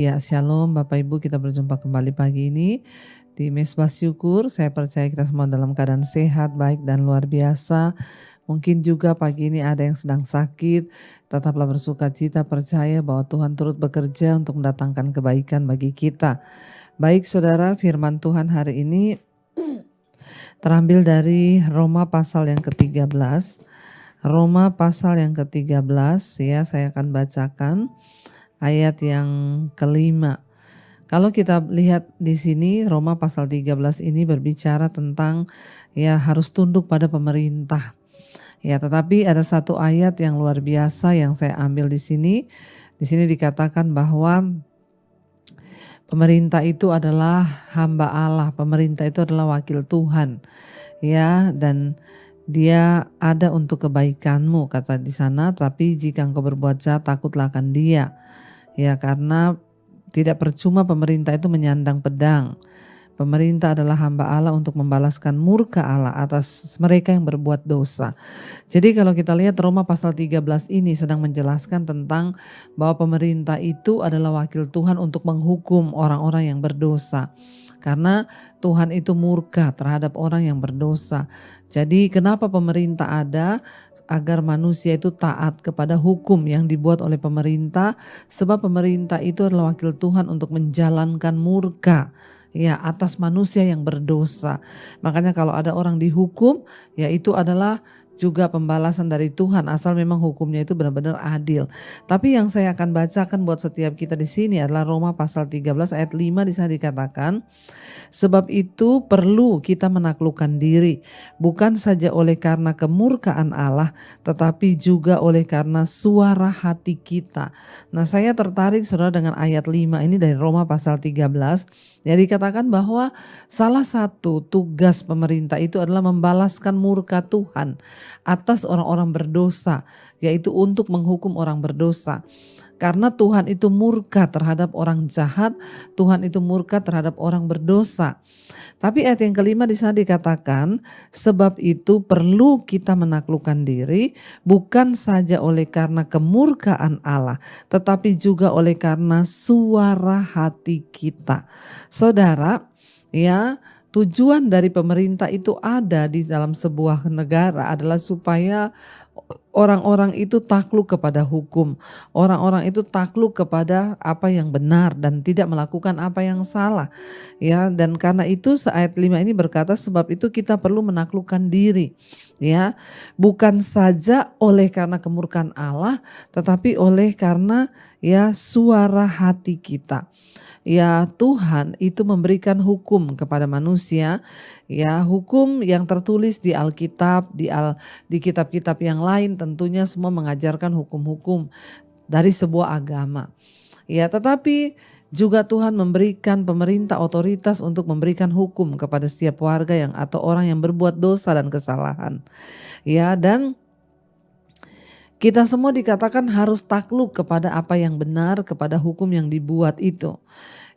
Ya, shalom Bapak Ibu, kita berjumpa kembali pagi ini di Mesbah Syukur. Saya percaya kita semua dalam keadaan sehat, baik dan luar biasa. Mungkin juga pagi ini ada yang sedang sakit, tetaplah bersukacita, percaya bahwa Tuhan turut bekerja untuk mendatangkan kebaikan bagi kita. Baik saudara, firman Tuhan hari ini terambil dari Roma pasal yang ke-13. Roma pasal yang ke-13 ya, saya akan bacakan ayat yang kelima. Kalau kita lihat di sini Roma pasal 13 ini berbicara tentang ya harus tunduk pada pemerintah. Ya, tetapi ada satu ayat yang luar biasa yang saya ambil di sini. Di sini dikatakan bahwa pemerintah itu adalah hamba Allah, pemerintah itu adalah wakil Tuhan. Ya, dan dia ada untuk kebaikanmu kata di sana, tapi jika engkau berbuat jahat takutlah akan dia. Ya, karena tidak percuma pemerintah itu menyandang pedang. Pemerintah adalah hamba Allah untuk membalaskan murka Allah atas mereka yang berbuat dosa. Jadi kalau kita lihat Roma pasal 13 ini sedang menjelaskan tentang bahwa pemerintah itu adalah wakil Tuhan untuk menghukum orang-orang yang berdosa. Karena Tuhan itu murka terhadap orang yang berdosa. Jadi kenapa pemerintah ada? Agar manusia itu taat kepada hukum yang dibuat oleh pemerintah, sebab pemerintah itu adalah wakil Tuhan untuk menjalankan murka ya atas manusia yang berdosa. Makanya kalau ada orang dihukum, ya itu adalah juga pembalasan dari Tuhan asal memang hukumnya itu benar-benar adil. Tapi yang saya akan bacakan buat setiap kita di sini adalah Roma pasal 13 ayat 5 di sana dikatakan, sebab itu perlu kita menaklukkan diri, bukan saja oleh karena kemurkaan Allah, tetapi juga oleh karena suara hati kita. Nah, saya tertarik saudara dengan ayat 5 ini dari Roma pasal 13. Ya, dikatakan bahwa salah satu tugas pemerintah itu adalah membalaskan murka Tuhan atas orang-orang berdosa, yaitu untuk menghukum orang berdosa. Karena Tuhan itu murka terhadap orang jahat, Tuhan itu murka terhadap orang berdosa. Tapi ayat yang kelima di sana dikatakan, sebab itu perlu kita menaklukkan diri, bukan saja oleh karena kemurkaan Allah, tetapi juga oleh karena suara hati kita. Saudara, ya, tujuan dari pemerintah itu ada di dalam sebuah negara adalah supaya orang-orang itu takluk kepada hukum. Orang-orang itu takluk kepada apa yang benar dan tidak melakukan apa yang salah. Ya, dan karena itu ayat 5 ini berkata, sebab itu kita perlu menaklukkan diri. Ya, bukan saja oleh karena kemurkaan Allah, tetapi oleh karena ya suara hati kita. Ya, Tuhan itu memberikan hukum kepada manusia, ya hukum yang tertulis di Alkitab, di kitab-kitab yang lain tentunya semua mengajarkan hukum-hukum dari sebuah agama. Ya, tetapi juga Tuhan memberikan pemerintah otoritas untuk memberikan hukum kepada setiap warga yang atau orang yang berbuat dosa dan kesalahan. Ya, dan kita semua dikatakan harus takluk kepada apa yang benar, kepada hukum yang dibuat itu.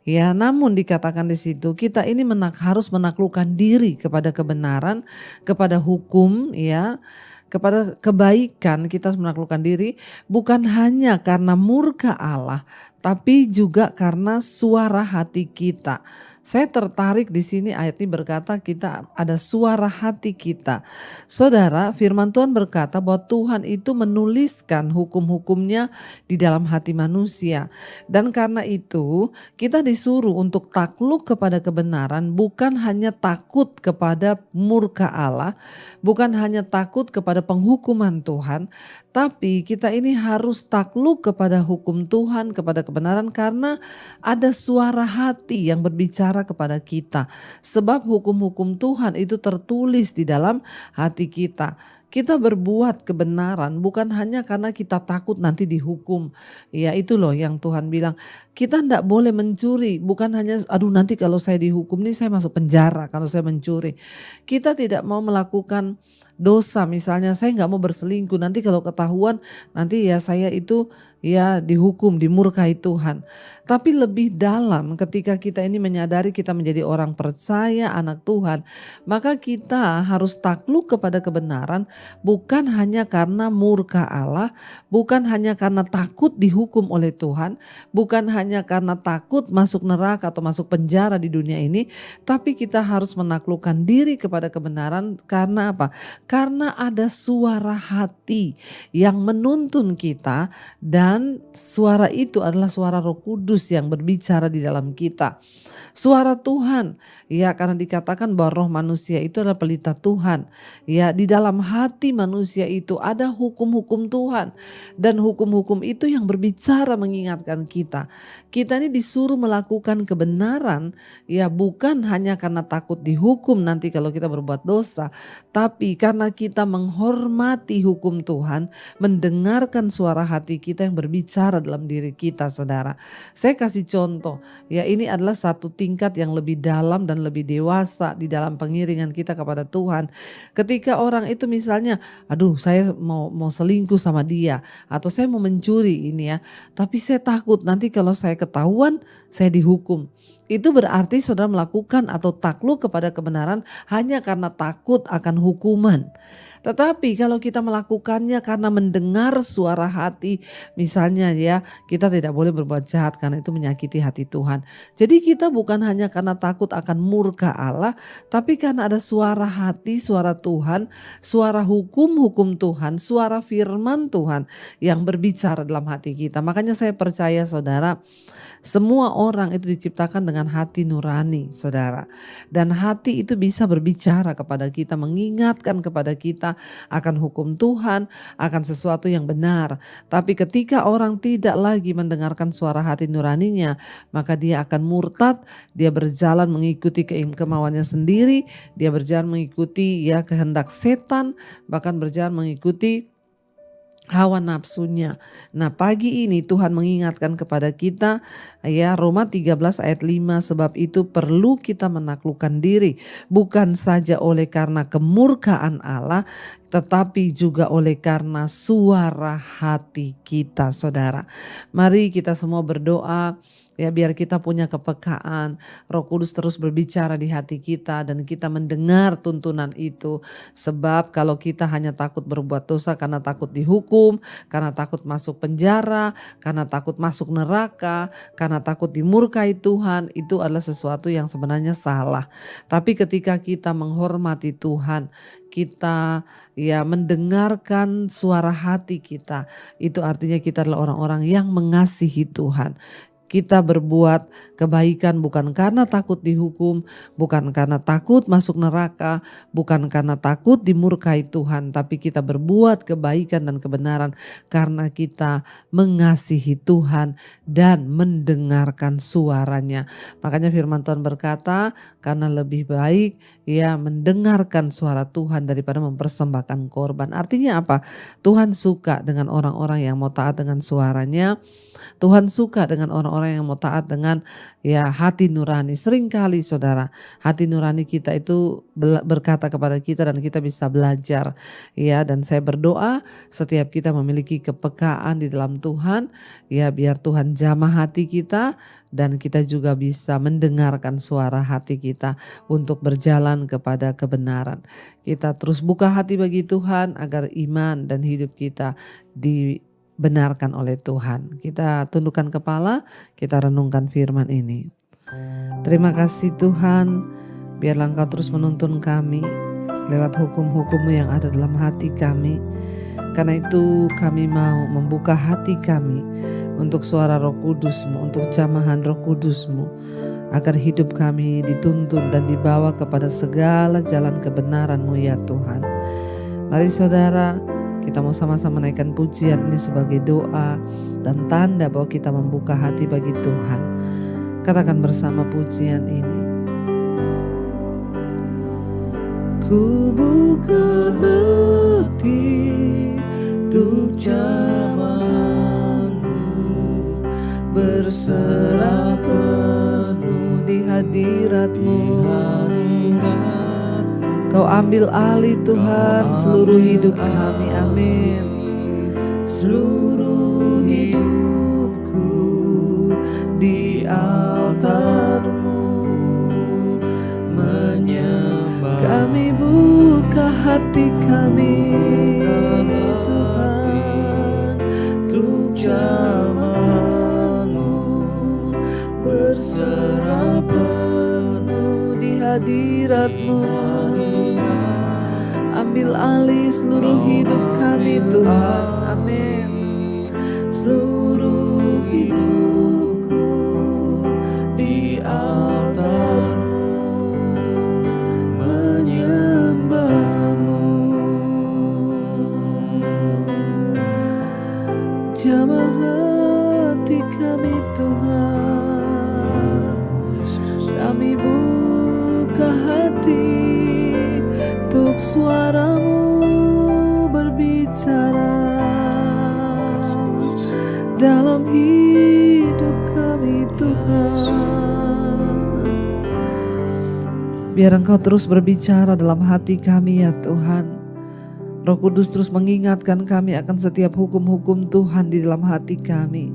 Ya, namun dikatakan di situ kita ini harus menaklukkan diri kepada kebenaran, kepada hukum, ya, kepada kebaikan. Kita harus menaklukkan diri bukan hanya karena murka Allah, tapi juga karena suara hati kita. Saya tertarik di sini ayat ini berkata kita ada suara hati kita. Saudara, firman Tuhan berkata bahwa Tuhan itu menuliskan hukum-hukumnya di dalam hati manusia. Dan karena itu kita disuruh untuk takluk kepada kebenaran, bukan hanya takut kepada murka Allah, bukan hanya takut kepada penghukuman Tuhan, tapi kita ini harus takluk kepada hukum Tuhan, kepada kebenaran karena ada suara hati yang berbicara kepada kita. Sebab hukum-hukum Tuhan itu tertulis di dalam hati kita. Kita berbuat kebenaran bukan hanya karena kita takut nanti dihukum. Ya, itu loh yang Tuhan bilang. Kita tidak boleh mencuri, bukan hanya aduh nanti kalau saya dihukum nih saya masuk penjara kalau saya mencuri. Kita tidak mau melakukan dosa, misalnya saya nggak mau berselingkuh, nanti kalau ketahuan nanti ya saya itu ya dihukum, dimurkai Tuhan. Tapi lebih dalam ketika kita ini menyadari kita menjadi orang percaya, anak Tuhan, maka kita harus takluk kepada kebenaran bukan hanya karena murka Allah, bukan hanya karena takut dihukum oleh Tuhan, bukan hanya karena takut masuk neraka atau masuk penjara di dunia ini, tapi kita harus menaklukkan diri kepada kebenaran karena apa? Karena ada suara hati yang menuntun kita, dan suara itu adalah suara Roh Kudus yang berbicara di dalam kita. Suara Tuhan, ya, karena dikatakan bahwa roh manusia itu adalah pelita Tuhan. Ya, di dalam hati manusia itu ada hukum-hukum Tuhan, dan hukum-hukum itu yang berbicara mengingatkan kita. Kita ini disuruh melakukan kebenaran, ya, bukan hanya karena takut dihukum nanti kalau kita berbuat dosa, tapi karena kita menghormati hukum Tuhan, mendengarkan suara hati kita yang berbicara dalam diri kita, saudara. Saya kasih contoh, ya, ini adalah satu tingkat yang lebih dalam dan lebih dewasa di dalam pengiringan kita kepada Tuhan. Ketika orang itu misalnya, aduh saya mau selingkuh sama dia, atau saya mau mencuri ini ya, tapi saya takut nanti kalau saya ketahuan saya dihukum. Itu berarti saudara melakukan atau takluk kepada kebenaran hanya karena takut akan hukuman. Tetapi kalau kita melakukannya karena mendengar suara hati, misalnya ya, kita tidak boleh berbuat jahat karena itu menyakiti hati Tuhan. Jadi kita bukan hanya karena takut akan murka Allah, tapi karena ada suara hati, suara Tuhan, suara hukum-hukum Tuhan, suara firman Tuhan yang berbicara dalam hati kita. Makanya saya percaya saudara, semua orang itu diciptakan dengan hati nurani, saudara. Dan hati itu bisa berbicara kepada kita, mengingatkan kepada kita akan hukum Tuhan, akan sesuatu yang benar. Tapi ketika orang tidak lagi mendengarkan suara hati nuraninya, maka dia akan murtad, dia berjalan mengikuti kemauannya sendiri, dia berjalan mengikuti ya kehendak setan, bahkan berjalan mengikuti hawa nafsunya. Nah, pagi ini Tuhan mengingatkan kepada kita, ya, Roma 13 ayat 5, sebab itu perlu kita menaklukkan diri, bukan saja oleh karena kemurkaan Allah, tetapi juga oleh karena suara hati kita, saudara. Mari kita semua berdoa, ya, biar kita punya kepekaan, Roh Kudus terus berbicara di hati kita dan kita mendengar tuntunan itu. Sebab kalau kita hanya takut berbuat dosa karena takut dihukum, karena takut masuk penjara, karena takut masuk neraka, karena takut dimurkai Tuhan, itu adalah sesuatu yang sebenarnya salah. Tapi ketika kita menghormati Tuhan, kita ya mendengarkan suara hati kita, itu artinya kita adalah orang-orang yang mengasihi Tuhan. Kita berbuat kebaikan bukan karena takut dihukum, bukan karena takut masuk neraka, bukan karena takut dimurkai Tuhan, tapi kita berbuat kebaikan dan kebenaran karena kita mengasihi Tuhan dan mendengarkan suaranya. Makanya firman Tuhan berkata, karena lebih baik ya mendengarkan suara Tuhan daripada mempersembahkan korban. Artinya apa? Tuhan suka dengan orang-orang yang mau taat dengan suaranya. Tuhan suka dengan orang-orang yang mau taat dengan ya hati nurani. Seringkali saudara, hati nurani kita itu berkata kepada kita dan kita bisa belajar. Ya, dan saya berdoa setiap kita memiliki kepekaan di dalam Tuhan, ya, biar Tuhan jamah hati kita dan kita juga bisa mendengarkan suara hati kita untuk berjalan kepada kebenaran. Kita terus buka hati bagi Tuhan agar iman dan hidup kita dibenarkan oleh Tuhan. Kita tundukkan kepala, kita renungkan firman ini. Terima kasih Tuhan, biarlah Engkau terus menuntun kami lewat hukum-hukum-Mu yang ada dalam hati kami. Karena itu kami mau membuka hati kami untuk suara Roh Kudus-Mu, untuk jamahan Roh Kudus-Mu, agar hidup kami dituntun dan dibawa kepada segala jalan kebenaran-Mu ya Tuhan. Mari saudara, kita mau sama-sama naikkan pujian ini sebagai doa dan tanda bahwa kita membuka hati bagi Tuhan. Katakan bersama pujian ini. Ku buka hati untuk jamahan-Mu, berserah penuh di hadirat-Mu. Kau ambil alih Tuhan seluruh hidup kami, amin. Seluruh hidup altar-Mu menyembah. Kami buka hati kami Tuhan untuk jalan-Mu, berserah penuh di hadirat-Mu. Ambil alih seluruh hidup kami Tuhan. Amin. Seluruh hidupku di altar-Mu menyembah-Mu. Jamah hati kami Tuhan, kami buka hati untuk suara-Mu berbicara dalam hidup kami Tuhan. Biar Engkau terus berbicara dalam hati kami ya Tuhan. Roh Kudus terus mengingatkan kami akan setiap hukum-hukum Tuhan di dalam hati kami.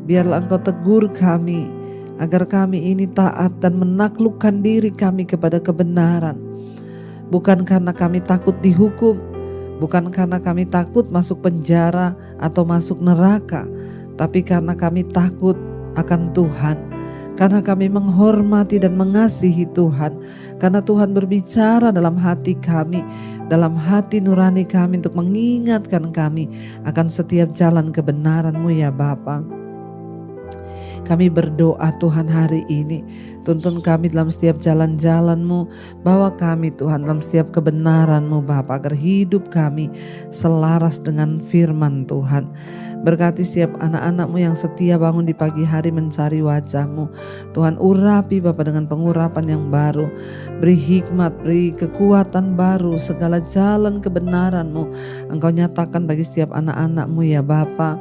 Biarlah Engkau tegur kami agar kami ini taat dan menaklukkan diri kami kepada kebenaran. Bukan karena kami takut dihukum, bukan karena kami takut masuk penjara atau masuk neraka, tapi karena kami takut akan Tuhan, karena kami menghormati dan mengasihi Tuhan, karena Tuhan berbicara dalam hati kami, dalam hati nurani kami untuk mengingatkan kami akan setiap jalan kebenaran-Mu ya Bapa. Kami berdoa Tuhan hari ini, tuntun kami dalam setiap jalan-jalan-Mu, bawa kami Tuhan dalam setiap kebenaran-Mu Bapa, agar hidup kami selaras dengan firman Tuhan. Berkati setiap anak-anak-Mu yang setia bangun di pagi hari mencari wajah-Mu. Tuhan urapi Bapa dengan pengurapan yang baru, beri hikmat, beri kekuatan baru, segala jalan kebenaran-Mu Engkau nyatakan bagi setiap anak-anak-Mu ya Bapa.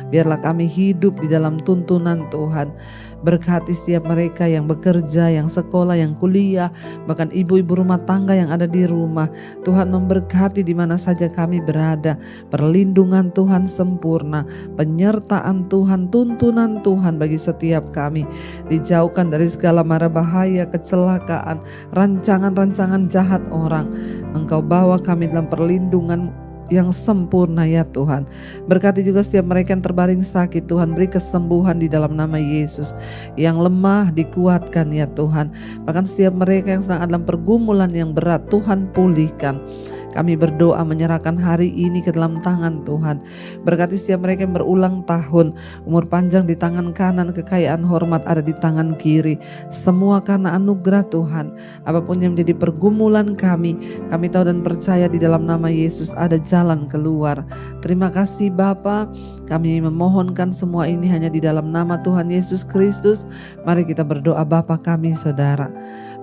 Biarlah kami hidup di dalam tuntunan Tuhan. Berkati setiap mereka yang bekerja, yang sekolah, yang kuliah, bahkan ibu-ibu rumah tangga yang ada di rumah. Tuhan memberkati di mana saja kami berada. Perlindungan Tuhan sempurna, penyertaan Tuhan, tuntunan Tuhan bagi setiap kami. Dijauhkan dari segala mara bahaya, kecelakaan, rancangan-rancangan jahat orang. Engkau bawa kami dalam perlindungan yang sempurna ya Tuhan. Berkati juga setiap mereka yang terbaring sakit, Tuhan beri kesembuhan di dalam nama Yesus. Yang lemah dikuatkan ya Tuhan. Bahkan setiap mereka yang sedang dalam pergumulan yang berat, Tuhan pulihkan. Kami berdoa menyerahkan hari ini ke dalam tangan Tuhan. Berkati setiap mereka yang berulang tahun, umur panjang di tangan kanan, kekayaan hormat ada di tangan kiri. Semua karena anugerah Tuhan. Apapun yang menjadi pergumulan kami tahu dan percaya di dalam nama Yesus ada jalan keluar. Terima kasih Bapa. Kami memohonkan semua ini hanya di dalam nama Tuhan Yesus Kristus. Mari kita berdoa. Bapa kami saudara,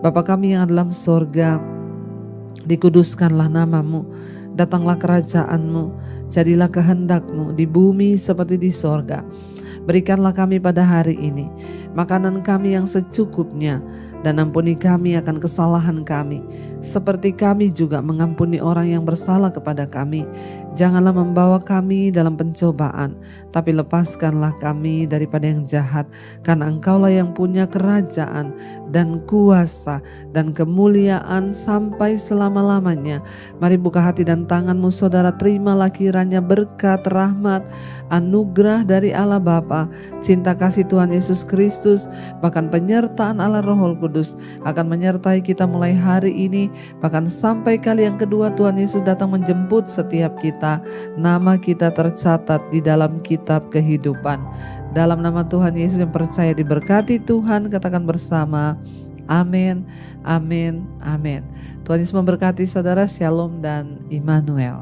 Bapa kami yang dalam sorga, dikuduskanlah nama-Mu, datanglah kerajaan-Mu, jadilah kehendak-Mu di bumi seperti di sorga. Berikanlah kami pada hari ini makanan kami yang secukupnya, dan ampuni kami akan kesalahan kami, seperti kami juga mengampuni orang yang bersalah kepada kami. Janganlah membawa kami dalam pencobaan, tapi lepaskanlah kami daripada yang jahat. Karena Engkaulah yang punya kerajaan dan kuasa dan kemuliaan sampai selama-lamanya. Mari buka hati dan tangan-Mu saudara, terimalah kiranya berkat, rahmat, anugerah dari Allah Bapa, cinta kasih Tuhan Yesus Kristus, bahkan penyertaan Allah Roh Kudus akan menyertai kita mulai hari ini, bahkan sampai kali yang kedua Tuhan Yesus datang menjemput setiap kita. Nama kita tercatat di dalam kitab kehidupan. Dalam nama Tuhan Yesus yang percaya diberkati Tuhan, katakan bersama, amin, amin, amin. Tuhan Yesus memberkati saudara, shalom dan Immanuel.